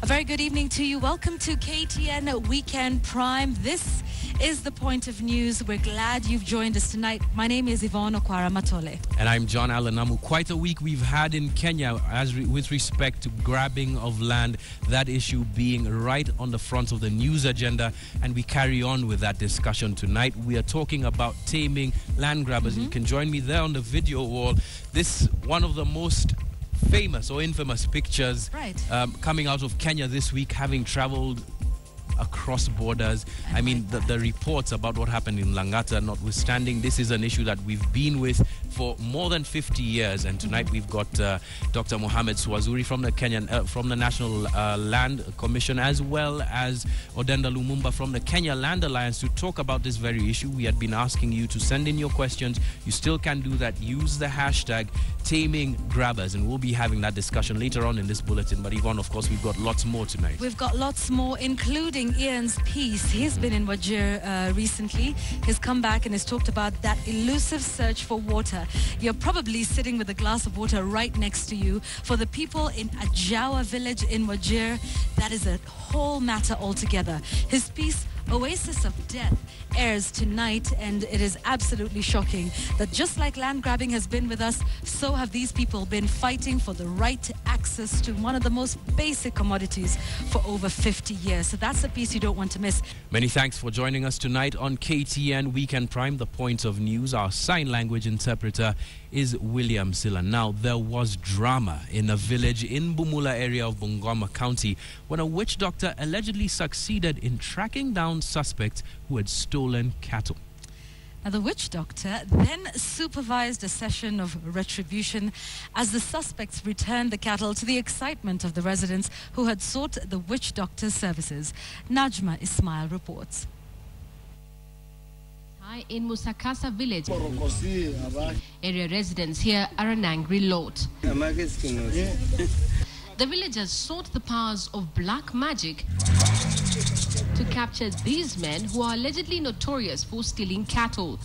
A very good evening to you. Welcome to KTN Weekend Prime. This is the point of news. We're glad you've joined us tonight. My name is Yvonne Okwara Matole. And I'm John Alanamu. Quite a week we've had in Kenya with respect to grabbing of land, that issue being right on the front of the news agenda. And we carry on with that discussion tonight. We are talking about taming land grabbers. You can join me there on the video wall. This one of the most famous or infamous pictures coming out of Kenya this week, having traveled across borders. I mean, the reports about what happened in Langata notwithstanding, this is an issue that we've been with for more than 50 years. And tonight we've got Dr. Mohamed Swazuri from the from the National Land Commission, as well as Odenda Lumumba from the Kenya Land Alliance, to talk about this very issue. We had been asking you to send in your questions. You still can do that. Use the hashtag Taming Grabbers, and we'll be having that discussion later on in this bulletin. But Yvonne, of course, we've got lots more tonight. We've got lots more, including Ian's piece. He's been in Wajir recently. He's come back and has talked about that elusive search for water. You're probably sitting with a glass of water right next to you. For the people in Ajawa village in Wajir, that is a whole matter altogether. His piece, Oasis of Death, airs tonight, and it is absolutely shocking that just like land grabbing has been with us, so have these people been fighting for the right to access to one of the most basic commodities for over 50 years. So that's a piece you don't want to miss. Many thanks for joining us tonight on KTN Weekend Prime, the point of news. Our sign language interpreter is William Silla. Now, there was drama in a village in Bumula area of Bungoma County when a witch doctor allegedly succeeded in tracking down suspects who had stolen cattle. Now, the witch doctor then supervised a session of retribution as the suspects returned the cattle, to the excitement of the residents who had sought the witch doctor's services. Najma Ismail reports. In Musakasa village, area residents here are an angry lot. The villagers sought the powers of black magic to capture these men who are allegedly notorious for stealing cattle.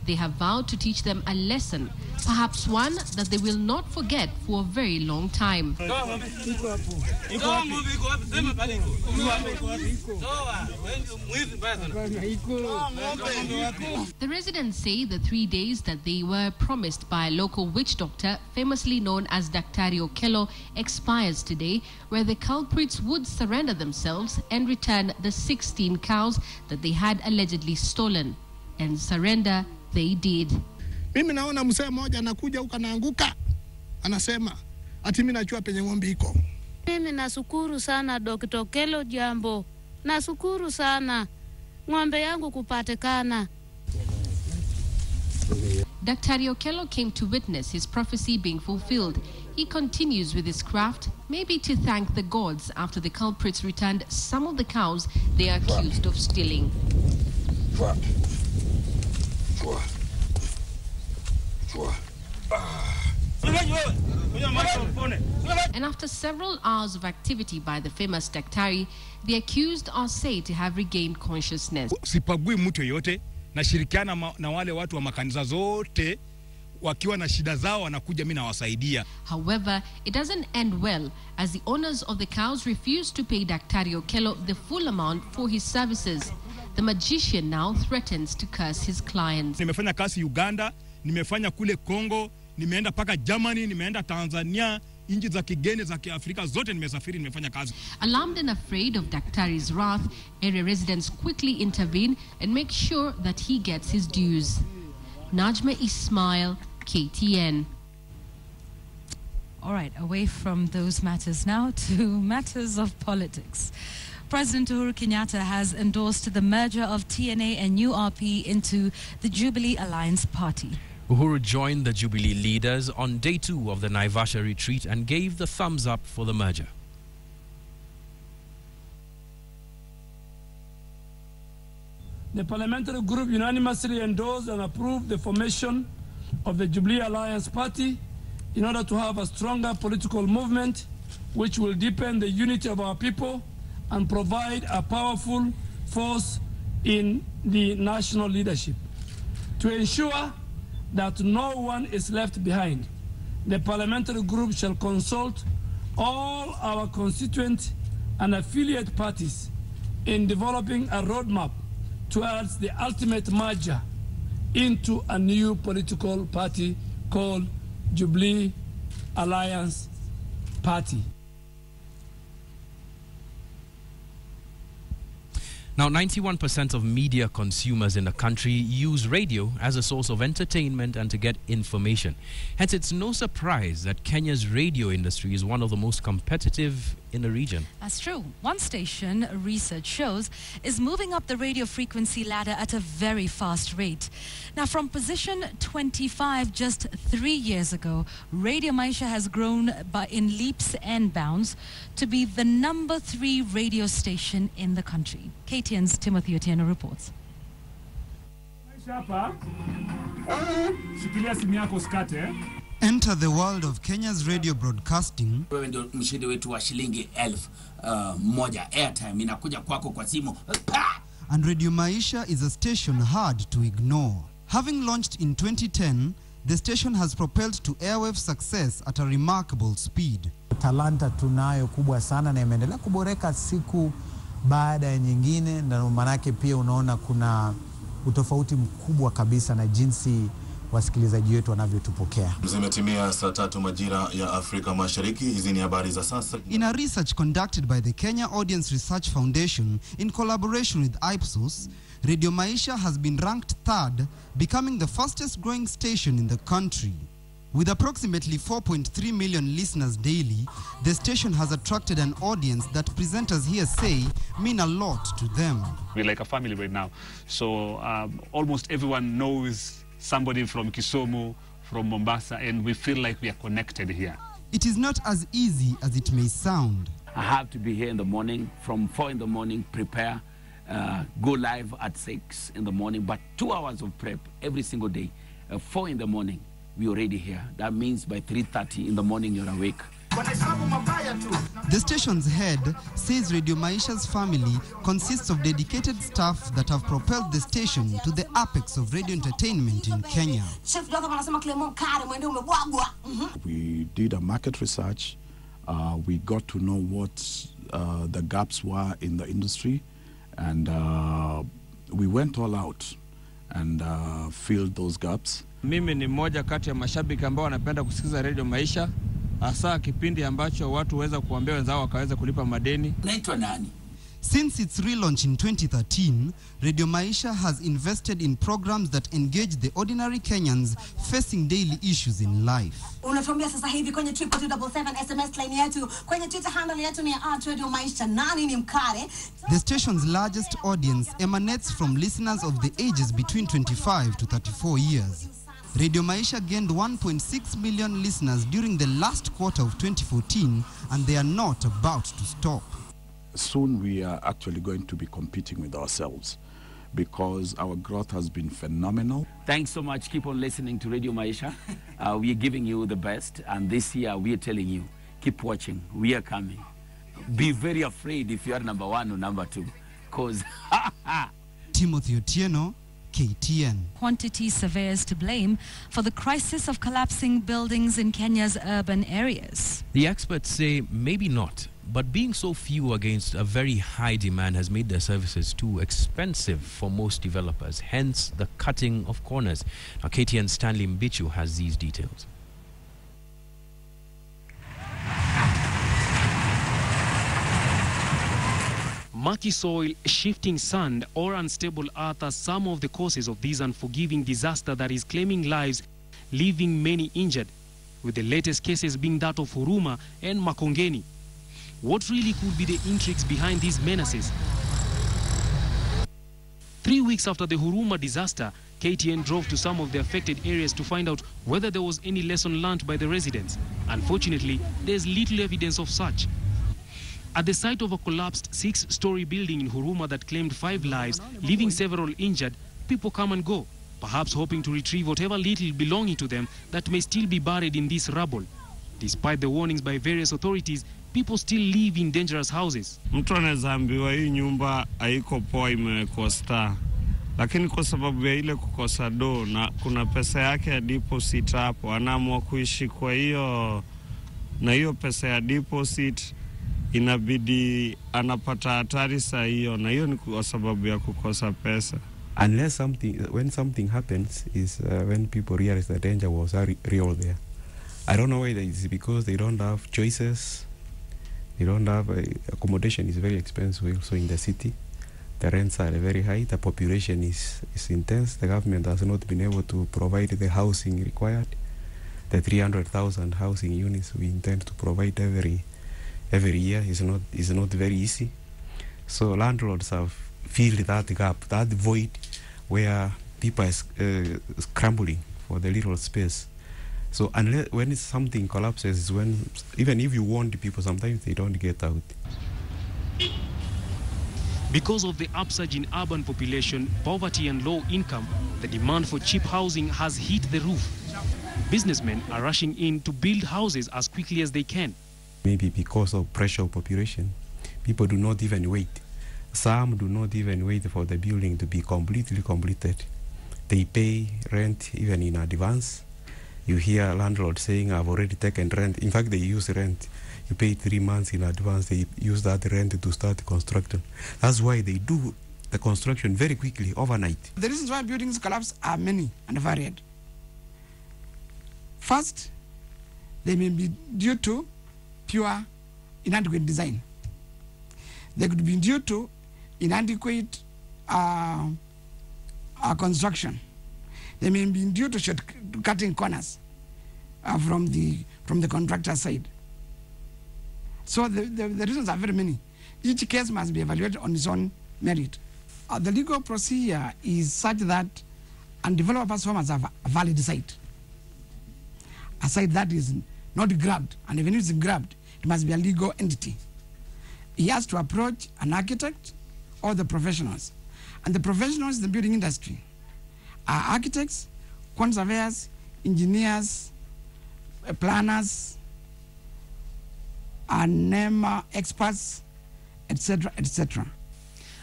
They have vowed to teach them a lesson, perhaps one that they will not forget for a very long time. The residents say the 3 days that they were promised by a local witch doctor, famously known as Daktari Okello, expires today, where the culprits would surrender themselves and return the 16 cows that they had allegedly stolen. And surrender they did. Mimi naona msee mmoja anakuja huko anaanguka. Anasema ati mimi najua penye ng'ombe iko. Mimi nashukuru sana Dr. Okello jambo. Nashukuru sana. Ng'ombe yangu kupatikana. Daktari Okello came to witness his prophecy being fulfilled. He continues with his craft, maybe to thank the gods after the culprits returned some of the cows they are accused of stealing. And after several hours of activity by the famous Daktari, the accused are said to have regained consciousness. Sipagui mtu yote, nashirikiana na wale watu wa makanisa zote, wakiwa na shida zao wanakuja mimi nawasaidia. However, it doesn't end well, as the owners of the cows refuse to pay Daktari Okello the full amount for his services. The magician now threatens to curse his clients. Nimefanya kazi Uganda, nimefanya kule Congo, nimeenda paka Germany, nimeenda Tanzania, nchi za kigeni za Kiafrika zote nimesafiri, nimefanya kazi. Alarmed and afraid of Daktari's wrath, area residents quickly intervene and make sure that he gets his dues. Najma Ismail, KTN. All right, away from those matters now to matters of politics. President Uhuru Kenyatta has endorsed the merger of TNA and URP into the Jubilee Alliance Party. Uhuru joined the Jubilee leaders on day 2 of the Naivasha retreat and gave the thumbs up for the merger. The parliamentary group unanimously endorsed and approved the formation of the Jubilee Alliance Party in order to have a stronger political movement which will deepen the unity of our people and provide a powerful force in the national leadership. To ensure that no one is left behind, the parliamentary group shall consult all our constituent and affiliate parties in developing a roadmap towards the ultimate merger into a new political party called Jubilee Alliance Party. Now, 91% of media consumers in the country use radio as a source of entertainment and to get information. Hence, it's no surprise that Kenya's radio industry is one of the most competitive in the region. That's true. One station, research shows, is moving up the radio frequency ladder at a very fast rate. Now, from position 25 just 3 years ago, Radio Maisha has grown in leaps and bounds to be the number 3 radio station in the country. KTN's Timothy Otieno reports. Enter the world of Kenya's radio broadcasting. Wewe ndio mshindi wetu wa shilingi 1,000 airtime inakuja kwako kwa simu. And Radio Maisha is a station hard to ignore. Having launched in 2010, the station has propelled to airwave success at a remarkable speed. Talanta tunayo kubwa sana na imeendelea kuboreka siku baada ya nyingine, na manake pia unaona kuna utofauti mkubwa kabisa na jinsi wasikilizaji wetu wanavyotupokea. Zimetimia saa 3 majira ya Afrika Mashariki. Hizi ni habari za sasa. In a research conducted by the Kenya Audience Research Foundation in collaboration with Ipsos, Radio Maisha has been ranked 3rd, becoming the fastest growing station in the country. With approximately 4.3 million listeners daily, the station has attracted an audience that presenters here say mean a lot to them. We're like a family right now. So almost everyone knows somebody from Kisumu, from Mombasa, and we feel like we are connected here. It is not as easy as it may sound. I have to be here in the morning, from 4 in the morning, prepare, go live at 6 in the morning, but 2 hours of prep every single day. 4 in the morning, we're already here. That means by 3:30 in the morning, you're awake. The station's head says Radio Maisha's family consists of dedicated staff that have propelled the station to the apex of radio entertainment in Kenya. We did a market research. We got to know what the gaps were in the industry, and we went all out and filled those gaps. Mimi ni mmoja kati ya mashabiki ambao wanapenda kusikiza Radio Maisha, hasa kipindi ambacho watu waweza kuambia wenzao wakaweza kulipa madeni. Naitwa nani? Since its relaunch in 2013, Radio Maisha has invested in programs that engage the ordinary Kenyans facing daily issues in life. Unatuambia sasa hivi kwenye 277 SMS line yetu, kwenye Twitter handle yetu ni @Radio Maisha. Nani ni mkare? The station's largest audience emanates from listeners of the ages between 25 to 34 years. Radio Maisha gained 1.6 million listeners during the last quarter of 2014, and they are not about to stop. Soon we are actually going to be competing with ourselves because our growth has been phenomenal. Thanks so much. Keep on listening to Radio Maisha. We are giving you the best, and this year we are telling you, keep watching. We are coming. Be very afraid if you are number 1 or number 2, because Timothy Otieno, KTN. Quantity surveyors to blame for the crisis of collapsing buildings in Kenya's urban areas. The experts say maybe not, but being so few against a very high demand has made their services too expensive for most developers, hence the cutting of corners. Now, KTN Stanley Mbichu has these details. Murky soil, shifting sand, or unstable earth are some of the causes of this unforgiving disaster that is claiming lives, leaving many injured, with the latest cases being that of Huruma and Makongeni. What really could be the intrigues behind these menaces? 3 weeks after the Huruma disaster, KTN drove to some of the affected areas to find out whether there was any lesson learned by the residents. Unfortunately, there's little evidence of such. At the site of a collapsed 6-story building in Huruma that claimed 5 lives, leaving several injured, people come and go, perhaps hoping to retrieve whatever little belonging to them that may still be buried in this rubble. Despite the warnings by various authorities, people still live in dangerous houses. Mtu anaweza ambiwa hii nyumba haiko poa, imewekwa star, lakini kwa sababu ya ile kukosa do na kuna pesa yake ya deposit hapo, anaamua kuishi kwa hiyo na hiyo pesa ya deposit inabidi anapata hatari saa hiyo, na hiyo ni kwa sababu ya kukosa pesa. Unless when something happens is when people realize the danger was real there. I don't know whether it's because they don't have choices, they don't have accommodation is very expensive also in the city. The rents are very high, the population is intense, the government has not been able to provide the housing required. The 300,000 housing units we intend to provide every year is not very easy. So landlords have filled that gap, that void where people are scrambling for the little space. So unless when something collapses is when, even if you warn the people, sometimes they don't get out. Because of the upsurge in urban population, poverty and low income, the demand for cheap housing has hit the roof. Businessmen are rushing in to build houses as quickly as they can. Maybe because of pressure of population, people do not even wait. Some do not even wait for the building to be completely completed. They pay rent even in advance. You hear landlords saying, I've already taken rent. In fact, they use rent. You pay 3 months in advance. They use that rent to start construction. That's why they do the construction very quickly, overnight. The reasons why buildings collapse are many and varied. First, they may be due to pure inadequate design. They could be due to inadequate construction. They may be due to cutting corners from the contractor side. So the reasons are very many. Each case must be evaluated on its own merit. The legal procedure is such that a developer's home must have a valid site. A site that is not grabbed, and even if it's grabbed, it must be a legal entity. He has to approach an architect or the professionals. And the professionals in the building industry are architects, conservators, engineers, planners, and NEMA experts, etc., etc.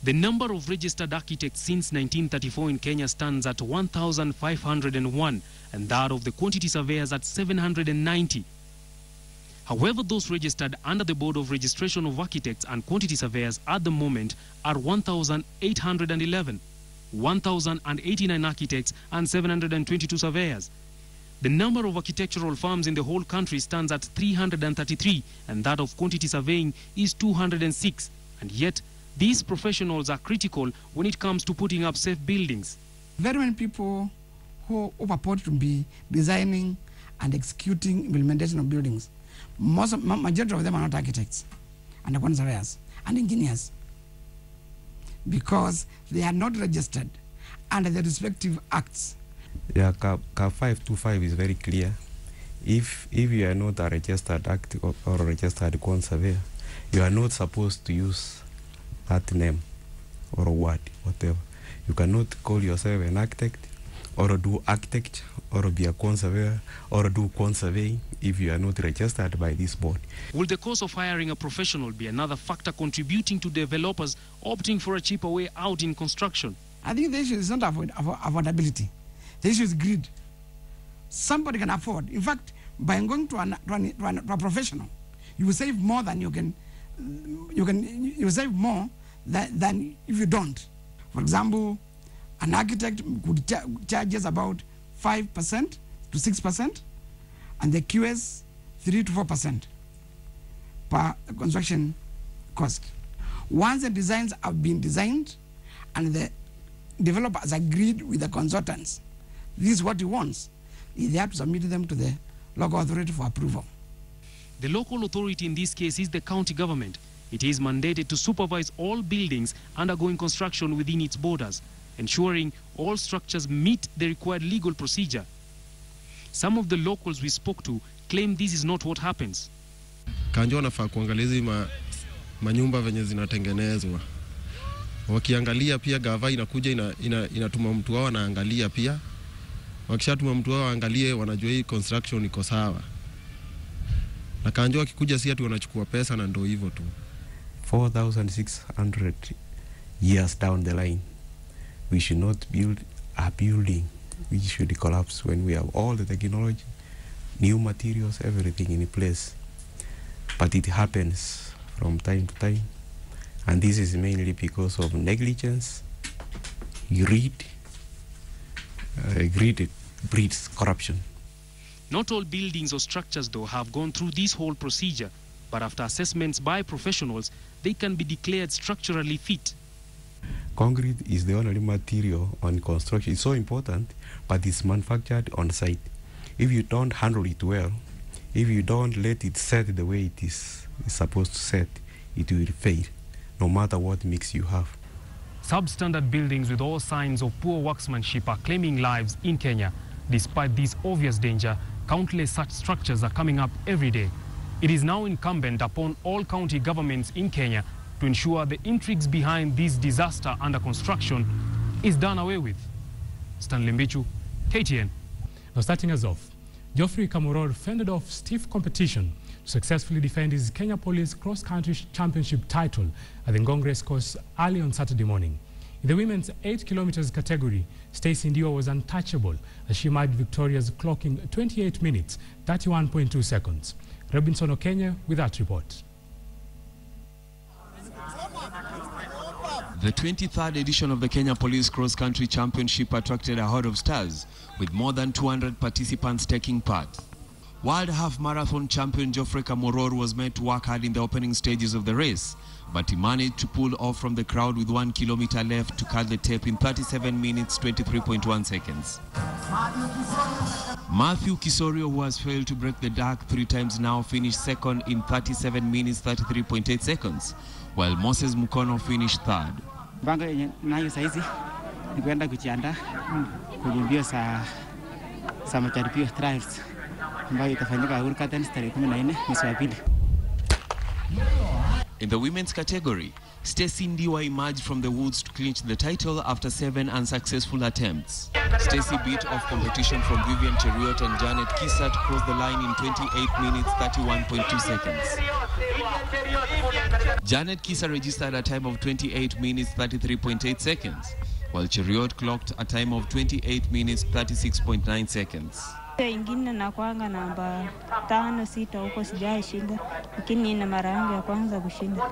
The number of registered architects since 1934 in Kenya stands at 1,501, and that of the quantity surveyors at 790. However, those registered under the Board of Registration of Architects and Quantity Surveyors at the moment are 1,811, 1,089 architects and 722 surveyors. The number of architectural firms in the whole country stands at 333, and that of quantity surveying is 206. And yet, these professionals are critical when it comes to putting up safe buildings. Very many people who purport to be designing and executing implementation of buildings, majority of them are not architects and quantity surveyors and engineers, because they are not registered under the respective acts. Yeah, CAP 525 is very clear. If you are not a registered architect or a registered quantity surveyor, you are not supposed to use that name or a word, whatever. You cannot call yourself an architect or do architecture or be a quantity surveyor or do quantity surveying if you are not registered by this board. Will the cost of hiring a professional be another factor contributing to developers opting for a cheaper way out in construction? I think the issue is not affordability. The issue is greed. Somebody can afford. In fact, by going to a professional, you will save more than you will save more than if you don't. For example, an architect could charges about 5% to 6%, and the QS 3 to 4% per construction cost. Once the designs have been designed and the developer has agreed with the consultants, this is what he wants, they have to submit them to the local authority for approval. The local authority in this case is the county government. It is mandated to supervise all buildings undergoing construction within its borders, ensuring all structures meet the required legal procedure. Some of the locals we spoke to claim this is not what happens. Kanjo wanafaa kuangalia hizi manyumba venye zinatengenezwa. Wakiangalia pia gava inakuja inatuma mtu wao anaangalia pia. Wakishatuma mtu wao angalie, wanajua hii construction iko sawa. Na Kanjo wakikuja si ati wanachukua pesa na ndio hivyo tu. 4,600 years down the line, we should not build a building which should collapse when we have all the technology, new materials, everything in place. But it happens from time to time. And this is mainly because of negligence, greed. Greed breeds corruption. Not all buildings or structures, though, have gone through this whole procedure, but after assessments by professionals, they can be declared structurally fit. Concrete is the only material on construction. It's so important, but it's manufactured on site. If you don't handle it well, if you don't let it set the way it is supposed to set, it will fail, no matter what mix you have. Substandard buildings with all signs of poor workmanship are claiming lives in Kenya. Despite this obvious danger, countless such structures are coming up every day. It is now incumbent upon all county governments in Kenya to ensure the intrigues behind this disaster under construction is done away with. Stanley Mbichu, KTN. Now starting us off, Geoffrey Kamworor fended off stiff competition to successfully defend his Kenya Police Cross-Country Championship title at the Ngong Race Course early on Saturday morning. In the women's 8 kilometers category, Stacey Ndiwa was untouchable as she emerged victorious, clocking 28 minutes, 31.2 seconds. Robinson Okenya with that report. The 23rd edition of the Kenya Police Cross Country Championship attracted a horde of stars, with more than 200 participants taking part. World Half Marathon champion Geoffrey Kamworor was meant to work hard in the opening stages of the race, but he managed to pull off from the crowd with 1 kilometer left to cut the tape in 37 minutes, 23.1 seconds. Matthew Kisorio, who has failed to break the dark 3 times now, finished second in 37 minutes, 33.8 seconds, while Moses Mukono finished third. Mpango yenye nayo saizi ni kwenda kujiandaa kwenye mbio za majaribio trials ambayo itafanyika Uhuru Gardens tarehe 14 mwezi wa pili. In the women's category, Stacey Ndiwa emerged from the woods to clinch the title after 7 unsuccessful attempts. Stacey beat off competition from Vivian Cheruiyot and Janet Kisa to cross the line in 28 minutes, 31.2 seconds. Janet Kisa registered a time of 28 minutes, 33.8 seconds, while Cheruiyot clocked a time of 28 minutes, 36.9 seconds. Ingine na kwanga namba 5 6 huko sijaishinda, lakini ina mara yangu ya kwanza kushinda,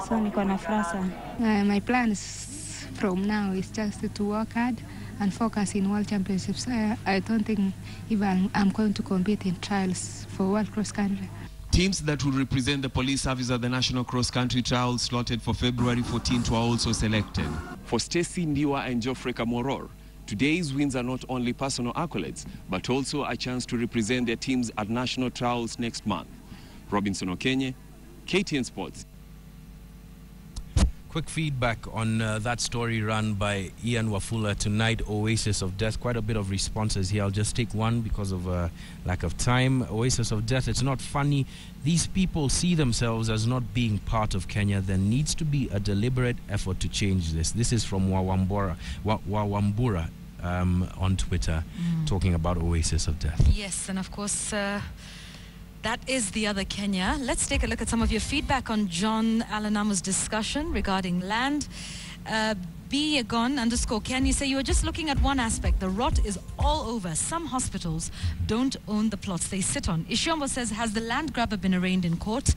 so niko na furaha sana. My plans from now is just to work hard and focus in world championships. I don't think even I'm going to compete in trials for world cross country. Teams that will represent the police service at the National Cross Country Trials slotted for February 14th were also selected. For Stacey Ndiwa and Geoffrey Kamworor, today's wins are not only personal accolades, but also a chance to represent their teams at national trials next month. Robinson Okenya, KTN Sports. Quick feedback on that story run by Ian Wafula tonight, Oasis of Death. Quite a bit of responses here. I'll just take one because of lack of time. Oasis of Death, it's not funny. These people see themselves as not being part of Kenya. There needs to be a deliberate effort to change this. This is from Wawambura on Twitter, talking about Oasis of Death. Yes, and of course, that is the other Kenya. Let's take a look at some of your feedback on John Alanamu's discussion regarding land. B_Yagon_Ken, you say you were just looking at one aspect. The rot is all over. Some hospitals don't own the plots they sit on. Ishombo says, has the land grabber been arraigned in court?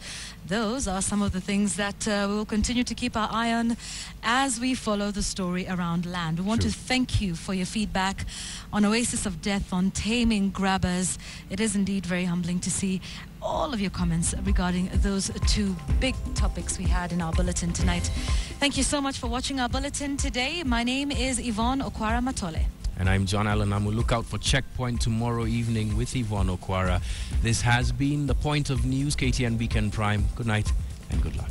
Those are some of the things that we will continue to keep our eye on as we follow the story around land. We want to thank you for your feedback on Oasis of Death, on taming grabbers. It is indeed very humbling to see all of your comments regarding those 2 big topics we had in our bulletin tonight. Thank you so much for watching our bulletin today. My name is Yvonne Okwara Matole. And I'm John Alanamu. Look out for Checkpoint tomorrow evening with Yvonne Okwara. This has been The Point of News, KTN Weekend Prime. Good night and good luck.